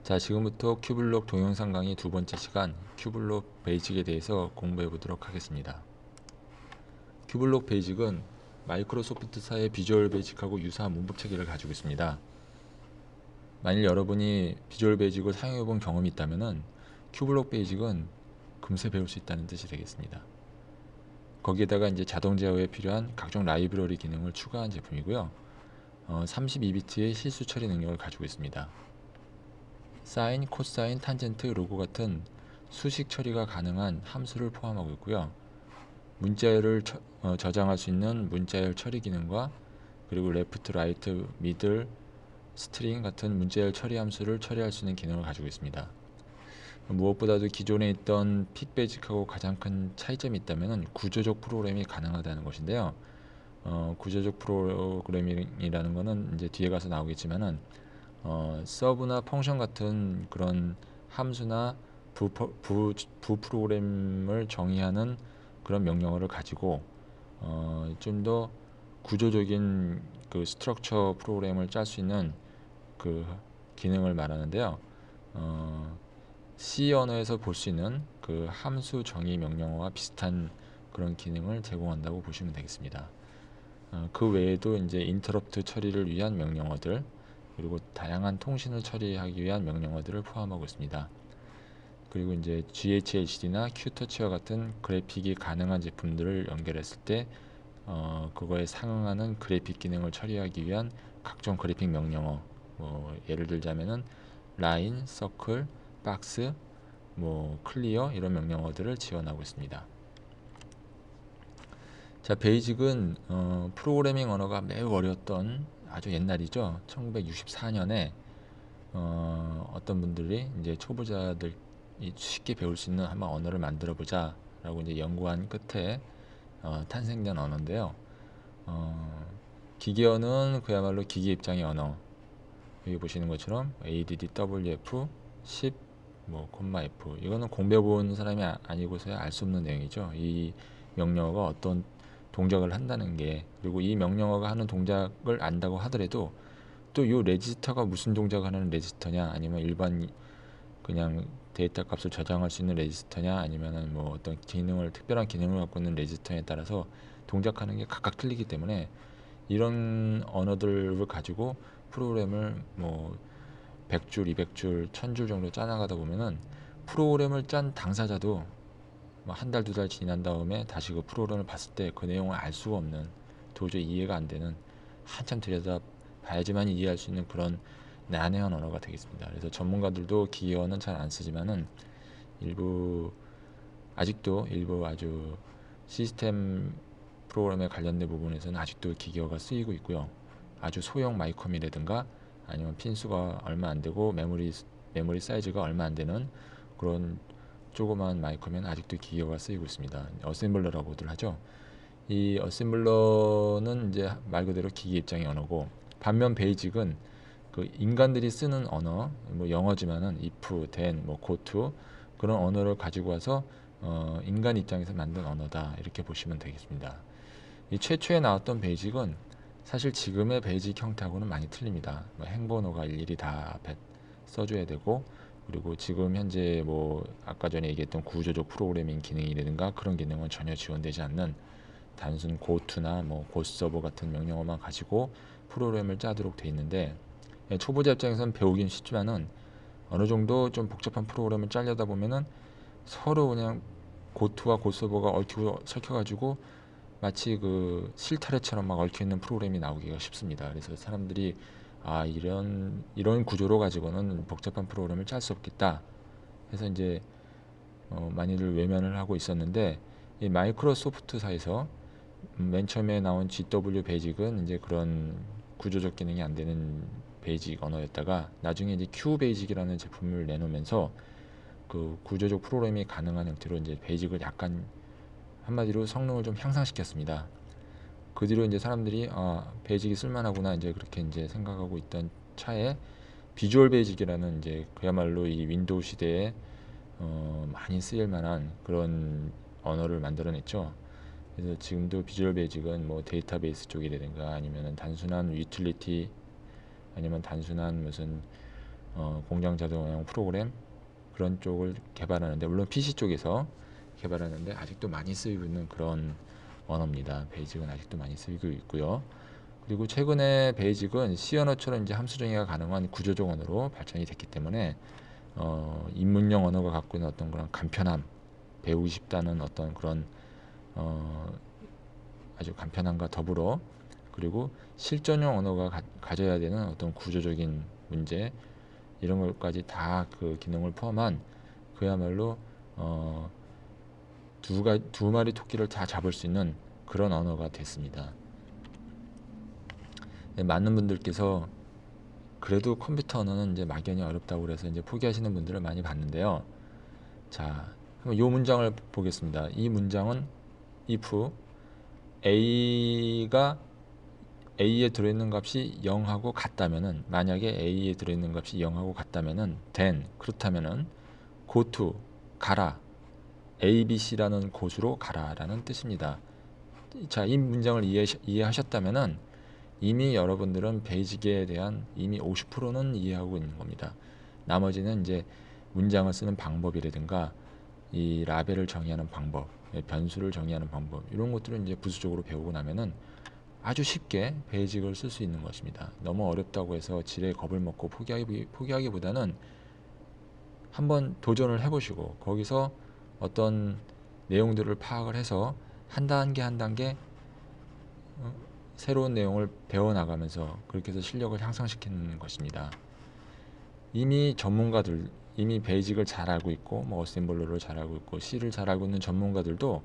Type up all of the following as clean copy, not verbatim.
자, 지금부터 큐블록 동영상 강의 두 번째 시간 큐블록 베이직에 대해서 공부해 보도록 하겠습니다. 큐블록 베이직은 마이크로소프트사의 비주얼 베이직하고 유사한 문법 체계를 가지고 있습니다. 만일 여러분이 비주얼 베이직을 사용해 본 경험이 있다면 큐블록 베이직은 금세 배울 수 있다는 뜻이 되겠습니다. 거기에다가 이제 자동 제어에 필요한 각종 라이브러리 기능을 추가한 제품이고요. 32비트의 실수 처리 능력을 가지고 있습니다. 사인, 코사인, 탄젠트, 로고 같은 수식 처리가 가능한 함수를 포함하고 있고요. 문자열을 저장할 수 있는 문자열 처리 기능과 그리고 레프트, 라이트, 미들, 스트링 같은 문자열 처리 함수를 처리할 수 있는 기능을 가지고 있습니다. 무엇보다도 기존에 있던 픽베이직하고 가장 큰 차이점이 있다면 구조적 프로그램이 가능하다는 것인데요. 구조적 프로그래밍이라는 것은 이제 뒤에 가서 나오겠지만은 서브나 펑션 같은 그런 함수나 부 프로그램을 정의하는 그런 명령어를 가지고 좀 더 구조적인 그 스트럭처 프로그램을 짤 수 있는 그 기능을 말하는데요. C 언어에서 볼 수 있는 그 함수 정의 명령어와 비슷한 그런 기능을 제공한다고 보시면 되겠습니다. 그 외에도 이제 인터럽트 처리를 위한 명령어들, 그리고 다양한 통신을 처리하기 위한 명령어들을 포함하고 있습니다. 그리고 이제 GHLCD나 큐터치와 같은 그래픽이 가능한 제품들을 연결했을 때 그거에 상응하는 그래픽 기능을 처리하기 위한 각종 그래픽 명령어, 뭐 예를 들자면은 라인, 서클, 박스, 뭐 클리어 이런 명령어들을 지원하고 있습니다. 자, 베이직은 프로그래밍 언어가 매우 어려웠던 아주 옛날이죠. 1964년에 어떤 분들이 이제 초보자들이 쉽게 배울 수 있는 한번 언어를 만들어 보자 라고 이제 연구한 끝에 탄생된 언어인데요. 기계어는 그야말로 기계 입장의 언어. 여기 보시는 것처럼 ADDWF 10 뭐 콤마 F, 이거는 공배 본 사람이 아니고서야 알 수 없는 내용이죠. 이 명령어가 어떤 동작을 한다는 게, 그리고 이 명령어가 하는 동작을 안다고 하더라도 또 이 레지스터가 무슨 동작을 하는 레지스터냐, 아니면 일반 그냥 데이터 값을 저장할 수 있는 레지스터냐, 아니면은 뭐 어떤 기능을 특별한 기능을 갖고 있는 레지스터에 따라서 동작하는 게 각각 틀리기 때문에 이런 언어들을 가지고 프로그램을 뭐 100줄, 200줄, 1000줄 정도 짜나가다 보면은 프로그램을 짠 당사자도 뭐 한 달, 두 달 지난 다음에 다시 그 프로그램을 봤을 때 그 내용을 알 수가 없는, 도저히 이해가 안 되는, 한참 들여다 봐야지만 이해할 수 있는 그런 난해한 언어가 되겠습니다. 그래서 전문가들도 기계어는 잘 안 쓰지만은 아직도 일부 아주 시스템 프로그램에 관련된 부분에서는 아직도 기계어가 쓰이고 있고요. 아주 소형 마이컴이라든가 아니면 핀수가 얼마 안 되고 메모리 사이즈가 얼마 안 되는 그런 조그만 마이컴에는 아직도 기계어가 쓰이고 있습니다. 어셈블러라고들 하죠. 이 어셈블러는 이제 말 그대로 기계 입장의 언어고, 반면 베이직은 그 인간들이 쓰는 언어, 뭐 영어지만은 if, then, 뭐 go to 그런 언어를 가지고 와서 인간 입장에서 만든 언어다, 이렇게 보시면 되겠습니다. 이 최초에 나왔던 베이직은 사실 지금의 베이직 형태하고는 많이 틀립니다. 뭐 행번호가 일일이 다 앞에 써줘야 되고, 그리고 지금 현재 뭐 아까 전에 얘기했던 구조적 프로그래밍 기능이라든가 그런 기능은 전혀 지원되지 않는 단순 고투나 뭐 고서버 같은 명령어만 가지고 프로그램을 짜도록 돼 있는데, 초보자 입장에서는 배우긴 쉽지만은 어느 정도 좀 복잡한 프로그램을 짜려다 보면은 서로 그냥 고투와 고서버가 얽히고 설켜가지고 마치 그 실타래처럼 막 얽혀 있는 프로그램이 나오기가 쉽습니다. 그래서 사람들이 이런 구조로 가지고는 복잡한 프로그램을 짤 수 없겠다 해서 이제 많이들 외면을 하고 있었는데, 이 마이크로소프트사에서 맨 처음에 나온 GW 베이직은 이제 그런 구조적 기능이 안 되는 베이직 언어였다가 나중에 이제 Q 베이직이라는 제품을 내놓으면서 그 구조적 프로그램이 가능한 형태로 이제 베이직을 약간 한마디로 성능을 좀 향상시켰습니다. 그 뒤로 이제 사람들이 베이직이 쓸만하구나 이제 그렇게 이제 생각하고 있던 차에 비주얼 베이직이라는 이제 그야말로 이 윈도우 시대에 많이 쓰일 만한 그런 언어를 만들어냈죠. 그래서 지금도 비주얼 베이직은 뭐 데이터베이스 쪽이라든가 아니면 단순한 유틸리티, 아니면 단순한 무슨 공장 자동화용 프로그램 그런 쪽을 개발하는데, 물론 PC 쪽에서 개발하는데 아직도 많이 쓰이고 있는 그런 언어입니다. 베이직은 아직도 많이 쓰이고 있고요. 그리고 최근에 베이직은 C 언어처럼 이제 함수 정의가 가능한 구조적 언어로 발전이 됐기 때문에 입문용 언어가 갖고 있는 어떤 그런 간편함, 배우기 쉽다는 어떤 그런 아주 간편함과 더불어, 그리고 실전용 언어가 가져야 되는 어떤 구조적인 문제, 이런 것까지 다 그 기능을 포함한 그야말로 두 마리 토끼를 다 잡을 수 있는 그런 언어가 됐습니다. 네, 많은 분들께서 그래도 컴퓨터 언어는 이제 막연히 어렵다고 그래서 이제 포기하시는 분들을 많이 봤는데요. 자, 이 문장을 보겠습니다. 이 문장은 if a가 a에 들어있는 값이 0하고 같다면은, 만약에 a에 들어있는 값이 0하고 같다면은 then, 그렇다면은 go to, 가라, abc라는 곳으로 가라라는 뜻입니다. 자, 이 문장을 이해하셨다면은 이미 여러분들은 베이직에 대한 이미 50%는 이해하고 있는 겁니다. 나머지는 이제 문장을 쓰는 방법이라든가 이 라벨을 정의하는 방법, 변수를 정의하는 방법, 이런 것들을 이제 부수적으로 배우고 나면은 아주 쉽게 베이직을 쓸 수 있는 것입니다. 너무 어렵다고 해서 지레 겁을 먹고 포기하기보다는 한번 도전을 해보시고 거기서 어떤 내용들을 파악을 해서 한 단계 한 단계 새로운 내용을 배워나가면서 그렇게 해서 실력을 향상시키는 것입니다. 이미 전문가들, 이미 베이직을 잘 알고 있고 뭐 어셈블러를 잘 알고 있고 C를 잘 알고 있는 전문가들도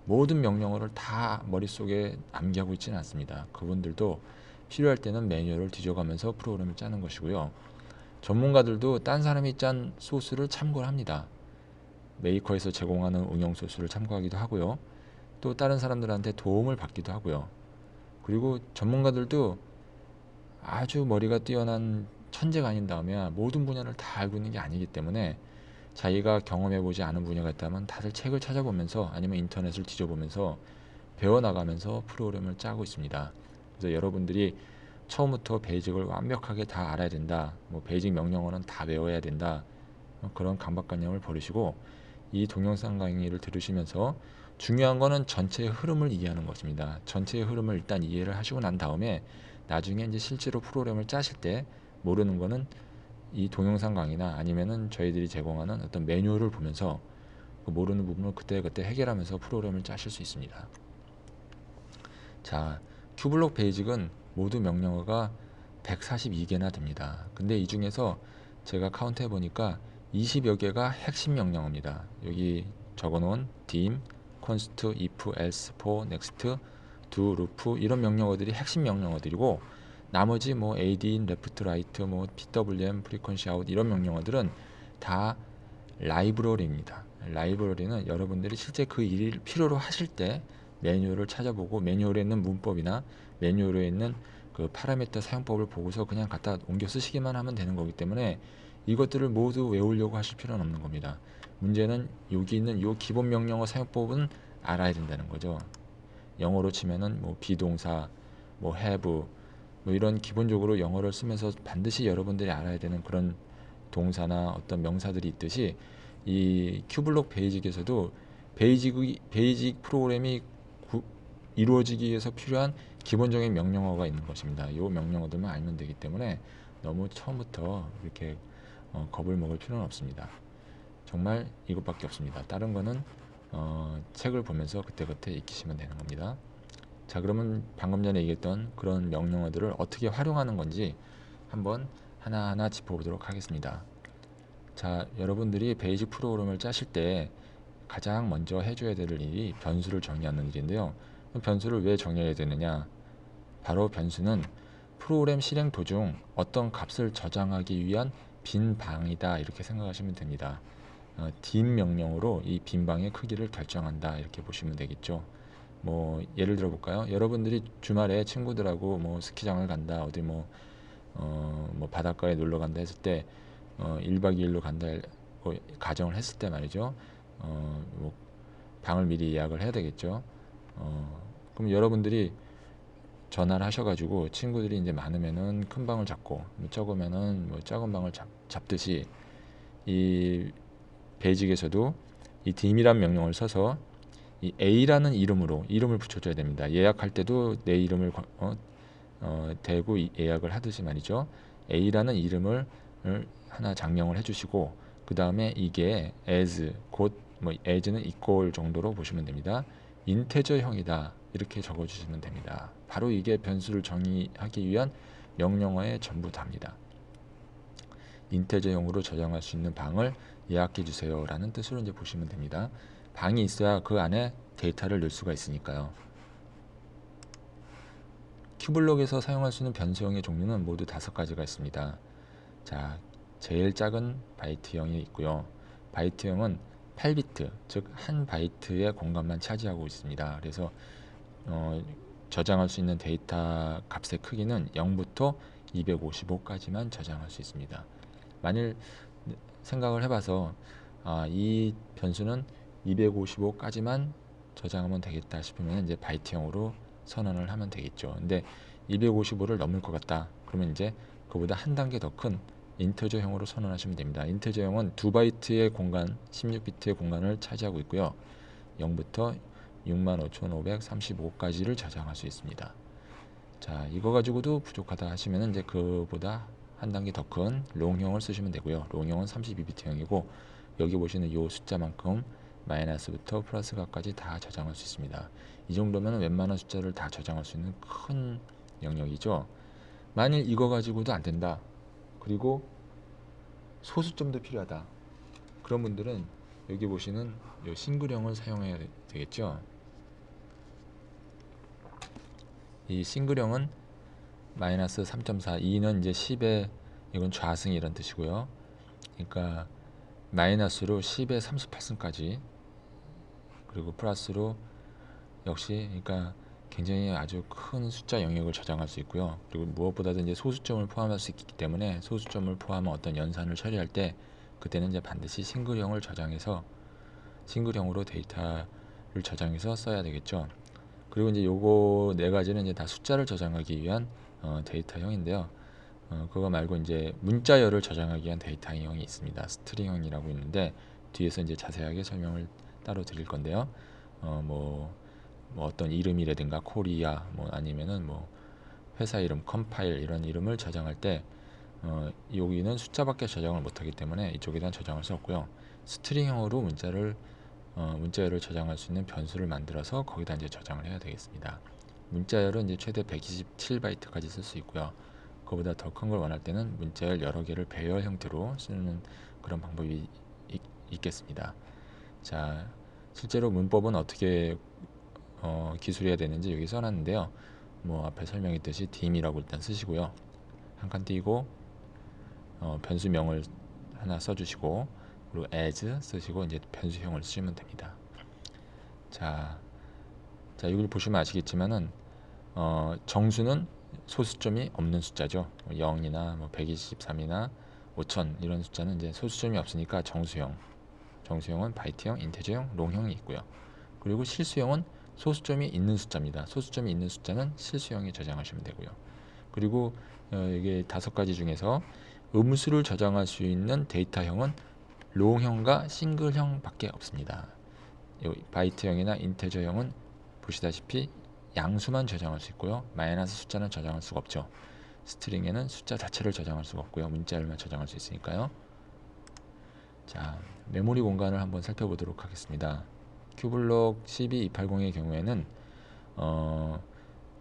모든 명령어를 다 머릿속에 암기하고 있지는 않습니다. 그분들도 필요할 때는 매뉴얼을 뒤져가면서 프로그램을 짜는 것이고요. 전문가들도 딴 사람이 짠 소스를 참고를 합니다. 메이커에서 제공하는 응용 소스를 참고하기도 하고요. 또 다른 사람들한테 도움을 받기도 하고요. 그리고 전문가들도 아주 머리가 뛰어난 천재가 아닌 다음에 모든 분야를 다 알고 있는 게 아니기 때문에 자기가 경험해보지 않은 분야가 있다면 다들 책을 찾아보면서 아니면 인터넷을 뒤져보면서 배워나가면서 프로그램을 짜고 있습니다. 그래서 여러분들이 처음부터 베이직을 완벽하게 다 알아야 된다, 뭐 베이직 명령어는 다 외워야 된다, 그런 강박관념을 버리시고 이 동영상 강의를 들으시면서 중요한 거는 전체의 흐름을 이해하는 것입니다. 전체의 흐름을 일단 이해를 하시고 난 다음에 나중에 이제 실제로 프로그램을 짜실 때 모르는 거는 이 동영상 강의나 아니면은 저희들이 제공하는 어떤 매뉴얼을 보면서 그 모르는 부분을 그때그때 해결하면서 프로그램을 짜실 수 있습니다. 자, 큐블록 베이직은 모두 명령어가 142개나 됩니다. 근데 이 중에서 제가 카운트 해보니까 20여 개가 핵심 명령어입니다. 여기 적어놓은 dim, const, if, else, for, next, do, loop 이런 명령어들이 핵심 명령어들이고 나머지 뭐 add, left, right, 뭐 pwm, frequency out 이런 명령어들은 다 라이브러리입니다. 라이브러리는 여러분들이 실제 그 일을 필요로 하실 때 매뉴얼을 찾아보고 매뉴얼에 있는 문법이나 매뉴얼에 있는 그 파라미터 사용법을 보고서 그냥 갖다 옮겨 쓰시기만 하면 되는 거기 때문에 이것들을 모두 외우려고 하실 필요는 없는 겁니다. 문제는 여기 있는 요 기본 명령어 사용법은 알아야 된다는 거죠. 영어로 치면은 뭐 비동사, 뭐 have, 뭐 이런 기본적으로 영어를 쓰면서 반드시 여러분들이 알아야 되는 그런 동사나 어떤 명사들이 있듯이 이 큐블록 베이직에서도 베이직 프로그램이 이루어지기 위해서 필요한 기본적인 명령어가 있는 것입니다. 이 명령어들만 알면 되기 때문에 너무 처음부터 이렇게 겁을 먹을 필요는 없습니다. 정말 이것밖에 없습니다. 다른 거는 책을 보면서 그때그때 익히시면 되는 겁니다. 자, 그러면 방금 전에 얘기했던 그런 명령어들을 어떻게 활용하는 건지 한번 하나하나 짚어보도록 하겠습니다. 자, 여러분들이 베이직 프로그램을 짜실 때 가장 먼저 해줘야 될 일이 변수를 정의하는 일인데요. 변수를 왜 정의해야 되느냐? 바로 변수는 프로그램 실행 도중 어떤 값을 저장하기 위한 빈 방이다, 이렇게 생각하시면 됩니다. dim 명령으로 이 빈 방의 크기를 결정한다, 이렇게 보시면 되겠죠. 뭐 예를 들어 볼까요? 여러분들이 주말에 친구들하고 뭐 스키장을 간다, 어디 뭐 바닷가에 놀러 간다 했을 때 1박 2일로 간다 가정을 했을 때 말이죠. 뭐 방을 미리 예약을 해야 되겠죠. 그럼 여러분들이 전화를 하셔가지고 친구들이 이제 많으면은 큰 방을 잡고 뭐 적으면은 뭐 작은 방을 잡듯이 이 베이직에서도 이 dim이란 명령을 써서 이 A라는 이름을 붙여줘야 됩니다. 예약할 때도 내 이름을 대고 예약을 하듯이 말이죠. A라는 이름을 하나 장명을 해주시고 그 다음에 이게 as 곧 뭐 as는 equal 정도로 보시면 됩니다. 인테저형이다 이렇게 적어주시면 됩니다. 바로 이게 변수를 정의하기 위한 명령어의 전부 답니다. 인테저형으로 저장할 수 있는 방을 예약해 주세요 라는 뜻으로 이제 보시면 됩니다. 방이 있어야 그 안에 데이터를 넣을 수가 있으니까요. 큐블록에서 사용할 수 있는 변수형의 종류는 모두 5가지가 있습니다. 자, 제일 작은 바이트형이 있고요. 바이트형은 8비트, 즉 한 바이트의 공간만 차지하고 있습니다. 그래서 저장할 수 있는 데이터 값의 크기는 0부터 255까지만 저장할 수 있습니다. 만일 생각을 해봐서 이 변수는 255까지만 저장하면 되겠다 싶으면 이제 바이트형으로 선언을 하면 되겠죠. 근데 255를 넘을 것 같다. 그러면 이제 그보다 한 단계 더 큰 인터저형으로 선언하시면 됩니다. 인터저형은 2바이트의 공간, 16비트의 공간을 차지하고 있고요. 0부터 65,535까지를 저장할 수 있습니다. 자, 이거 가지고도 부족하다 하시면 이제 그보다 한 단계 더 큰 롱형을 쓰시면 되고요. 롱형은 32비트형이고 여기 보시는 이 숫자만큼 마이너스부터 플러스가까지 다 저장할 수 있습니다. 이 정도면 웬만한 숫자를 다 저장할 수 있는 큰 영역이죠. 만일 이거 가지고도 안 된다. 그리고 소수점도 필요하다. 그런 분들은 여기 보시는 이 싱글형을 사용해야 되겠죠. 이 싱글형은 마이너스 3.4, 2는 이제 10의 이건 좌승 이런 뜻이고요. 그러니까 마이너스로 10의 38승까지 그리고 플러스로 역시 그러니까 굉장히 아주 큰 숫자 영역을 저장할 수 있고요. 그리고 무엇보다도 이제 소수점을 포함할 수 있기 때문에 소수점을 포함한 어떤 연산을 처리할 때 그때는 이제 반드시 싱글형을 저장해서 싱글형으로 데이터를 저장해서 써야 되겠죠. 그리고 이제 요거 네 가지는 이제 다 숫자를 저장하기 위한 데이터형인데요. 그거 말고 이제 문자열을 저장하기 위한 데이터형이 있습니다. 스트링형이라고 있는데 뒤에서 이제 자세하게 설명을 따로 드릴 건데요. 뭐 어떤 이름이라든가 코리아 뭐 아니면은 뭐 회사 이름 컴파일 이런 이름을 저장할 때 여기는 숫자밖에 저장을 못하기 때문에 이쪽에다 저장할 수 없고요. 스트링형으로 문자열을 저장할 수 있는 변수를 만들어서 거기다 이제 저장을 해야 되겠습니다. 문자열은 이제 최대 127바이트까지 쓸 수 있고요. 그보다 더 큰 걸 원할 때는 문자열 여러 개를 배열 형태로 쓰는 그런 방법이 있겠습니다. 자, 실제로 문법은 어떻게 기술해야 되는지 여기 써놨는데요. 뭐 앞에 설명했듯이 dim이라고 일단 쓰시고요. 한 칸 띄고 변수명을 하나 써주시고 그리고 as 쓰시고 이제 변수형을 쓰시면 됩니다. 자 여기 보시면 아시겠지만은 정수는 소수점이 없는 숫자죠. 0이나 뭐 123이나 5000 이런 숫자는 이제 소수점이 없으니까 정수형은 바이트형, 인테저형, 롱형이 있고요. 그리고 실수형은 소수점이 있는 숫자입니다. 소수점이 있는 숫자는 실수형에 저장하시면 되고요. 그리고 이게 5가지 중에서 음수를 저장할 수 있는 데이터형은 롱형과 싱글형밖에 없습니다. 바이트형이나 인테저형은 보시다시피 양수만 저장할 수 있고요. 마이너스 숫자는 저장할 수가 없죠. 스트링에는 숫자 자체를 저장할 수가 없고요. 문자열만 저장할 수 있으니까요. 자, 메모리 공간을 한번 살펴보도록 하겠습니다. 큐블록 12280의 경우에는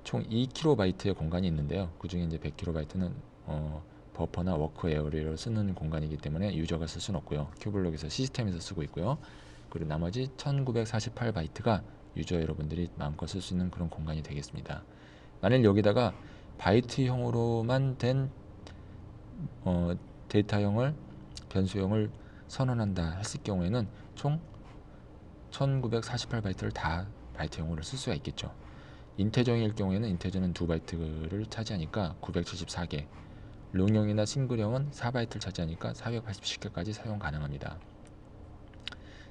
총 2KB 공간이 있는데요. 그 중에 이제 100KB는 버퍼나 워크 에어리어를 쓰는 공간이기 때문에 유저가 쓸 수는 없고요. 큐블록에서 시스템에서 쓰고 있고요. 그리고 나머지 1948바이트가 유저 여러분들이 마음껏 쓸 수 있는 그런 공간이 되겠습니다. 만일 여기다가 바이트형으로만 된 데이터형을 변수형을 선언한다 했을 경우에는 총 1948바이트를 다 바이트형으로 쓸 수가 있겠죠. 인테저형일 경우에는 인테저는 2바이트를 차지하니까 974개, 롱형이나 싱글형은 4바이트를 차지하니까 480개까지 사용 가능합니다.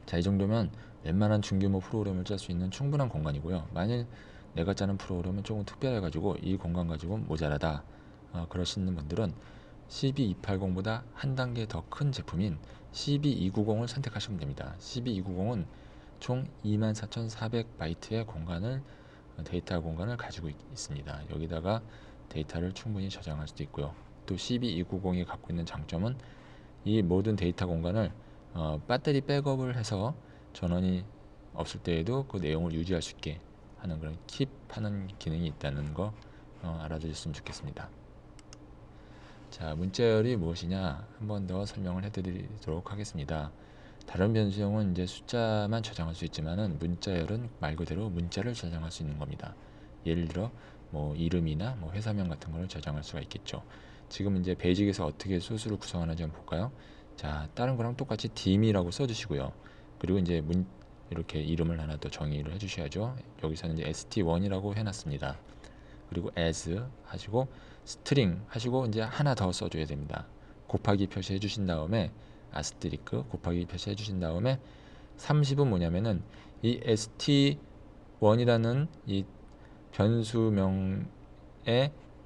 자, 이 정도면 웬만한 중규모 프로그램을 짤 수 있는 충분한 공간이고요. 만일 내가 짜는 프로그램은 조금 특별해가지고 이 공간 가지고는 모자라다, 그러시는 분들은 CB280보다 한 단계 더 큰 제품인 CB290을 선택하시면 됩니다. CB290은 총 24,400바이트의 공간을, 데이터 공간을 가지고 있습니다. 여기다가 데이터를 충분히 저장할 수도 있고요. 또 CB290이 갖고 있는 장점은 이 모든 데이터 공간을 배터리 백업을 해서 전원이 없을 때에도 그 내용을 유지할 수 있게 하는 그런 킵하는 기능이 있다는 거 알아두셨으면 좋겠습니다. 자, 문자열이 무엇이냐 한 번 더 설명을 해드리도록 하겠습니다. 다른 변수형은 이제 숫자만 저장할 수 있지만은 문자열은 말 그대로 문자를 저장할 수 있는 겁니다. 예를 들어 뭐 이름이나 뭐 회사명 같은 걸 저장할 수가 있겠죠. 지금 이제 베이직에서 어떻게 소스를 구성하는지 한번 볼까요? 자, 다른 거랑 똑같이 dim이라고 써주시고요. 그리고 이제 이렇게 이름을 하나 더 정의를 해주셔야죠. 여기서는 이제 st1이라고 해놨습니다. 그리고 as 하시고 string 하시고 이제 하나 더 써줘야 됩니다. 곱하기 표시해 주신 다음에 아스테리크 곱하기 표시해 주신 다음에 30은 뭐냐면은 이 st1이라는 이 변수명의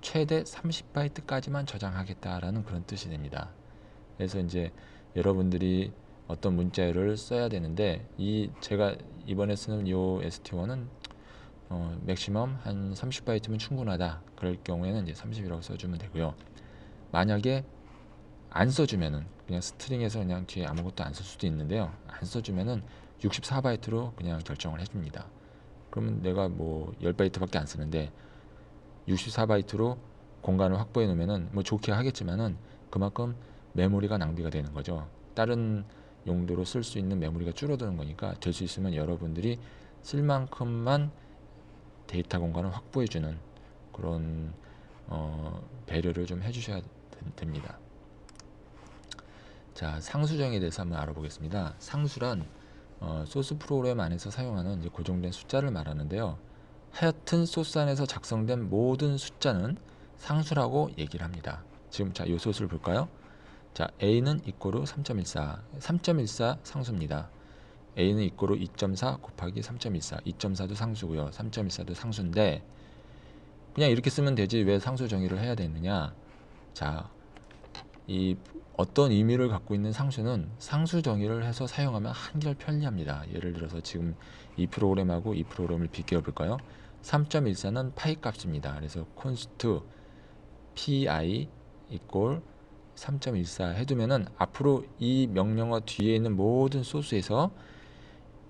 최대 30바이트까지만 저장하겠다라는 그런 뜻이 됩니다. 그래서 이제 여러분들이 어떤 문자열을 써야 되는데 제가 이번에 쓰는 이 st1은 맥시멈 한 30바이트면 충분하다. 그럴 경우에는 이제 30이라고 써주면 되고요. 만약에 안 써주면은 그냥 스트링에서 그냥 뒤에 아무것도 안 쓸 수도 있는데요. 안 써주면은 64바이트로 그냥 결정을 해줍니다. 그러면 내가 뭐 10바이트밖에 안 쓰는데 64바이트로 공간을 확보해 놓으면은 뭐 좋게 하겠지만은 그만큼 메모리가 낭비가 되는 거죠. 다른 용도로 쓸 수 있는 메모리가 줄어드는 거니까 될 수 있으면 여러분들이 쓸 만큼만 데이터 공간을 확보해주는 그런 배려를 좀 해주셔야 됩니다. 자, 상수정에 대해서 한번 알아보겠습니다. 상수란 소스 프로그램 안에서 사용하는 이제 고정된 숫자를 말하는데요. 하여튼 소스 안에서 작성된 모든 숫자는 상수라고 얘기를 합니다. 지금 자, 이 소스를 볼까요? 자, a는 이꼬르 3.14, 3.14 상수입니다. a는 이꼬르 2.4 곱하기 3.14, 2.4도 상수고요. 3.14도 상수인데 그냥 이렇게 쓰면 되지 왜 상수 정의를 해야 되느냐? 자, 이 어떤 의미를 갖고 있는 상수는 상수 정의를 해서 사용하면 한결 편리합니다. 예를 들어서 지금 이 프로그램하고 이 프로그램을 비교해 볼까요? 3.14는 파이 값입니다. 그래서 const pi equal 3.14 해두면은 앞으로 이 명령어 뒤에 있는 모든 소스에서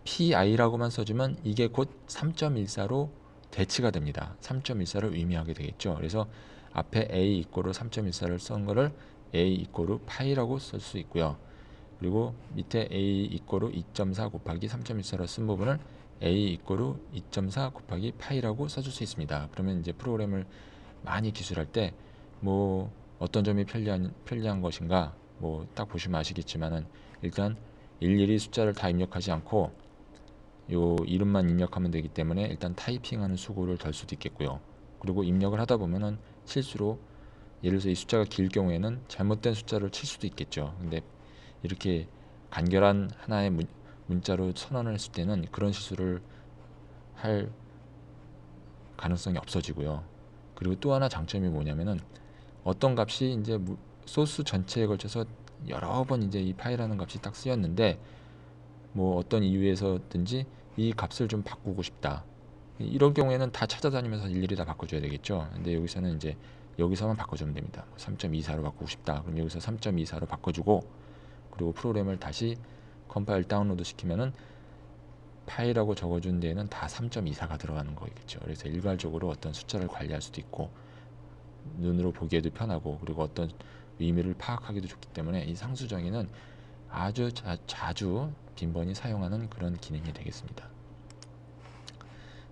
pi라고만 써주면 이게 곧 3.14로 대치가 됩니다. 3.14를 의미하게 되겠죠. 그래서 앞에 a 이꼬르 3.14를 쓴 거를 a 이꼬르 파이라고 쓸 수 있고요. 그리고 밑에 a 이꼬르 2.4 곱하기 3.14로 쓴 부분을 a 이꼬르 2.4 곱하기 파이라고 써줄 수 있습니다. 그러면 이제 프로그램을 많이 기술할 때 뭐 어떤 점이 편리한 것인가 뭐 딱 보시면 아시겠지만은 일단 일일이 숫자를 다 입력하지 않고 요 이름만 입력하면 되기 때문에 일단 타이핑하는 수고를 덜 수도 있겠고요. 그리고 입력을 하다 보면은 실수로 예를 들어서 이 숫자가 길 경우에는 잘못된 숫자를 칠 수도 있겠죠. 근데 이렇게 간결한 하나의 문자로 선언을 했을 때는 그런 실수를 할 가능성이 없어지고요. 그리고 또 하나 장점이 뭐냐면은 어떤 값이 이제 소스 전체에 걸쳐서 여러 번 이제 이 파이라는 값이 딱 쓰였는데 뭐 어떤 이유에서든지 이 값을 좀 바꾸고 싶다. 이런 경우에는 다 찾아다니면서 일일이 다 바꿔줘야 되겠죠. 근데 여기서는 이제 여기서만 바꿔주면 됩니다. 3.24로 바꾸고 싶다. 그럼 여기서 3.24로 바꿔주고 그리고 프로그램을 다시 컴파일 다운로드 시키면은 파일하고 적어준 데에는 다 3.24가 들어가는 거겠죠. 그래서 일괄적으로 어떤 숫자를 관리할 수도 있고 눈으로 보기에도 편하고 그리고 어떤 의미를 파악하기도 좋기 때문에 이 상수 정의는 아주 자주 빈번히 사용하는 그런 기능이 되겠습니다.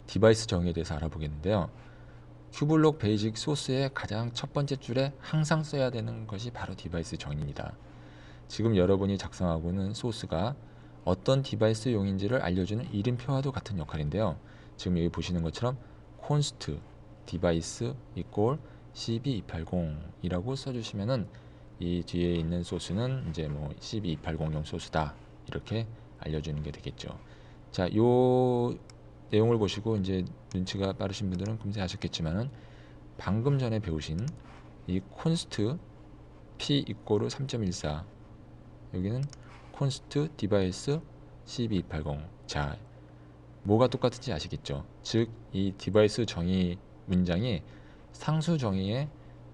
디바이스 정의에 대해서 알아보겠는데요. 큐블록 베이직 소스의 가장 첫 번째 줄에 항상 써야 되는 것이 바로 디바이스 정의입니다. 지금 여러분이 작성하고 있는 소스가 어떤 디바이스용인지를 알려주는 이름표와도 같은 역할인데요. 지금 여기 보시는 것처럼 const device equal cb280이라고 써주시면은 이 뒤에 있는 소스는 이제 뭐 cb280용 소스다 이렇게 알려주는 게 되겠죠. 자, 요 내용을 보시고 이제 눈치가 빠르신 분들은 금세 아셨겠지만은 방금 전에 배우신 이 콘스트 p 이꼬르 3.14 여기는 콘스트 디바이스 CB280. 자, 뭐가 똑같은지 아시겠죠? 즉 이 디바이스 정의 문장이 상수 정의의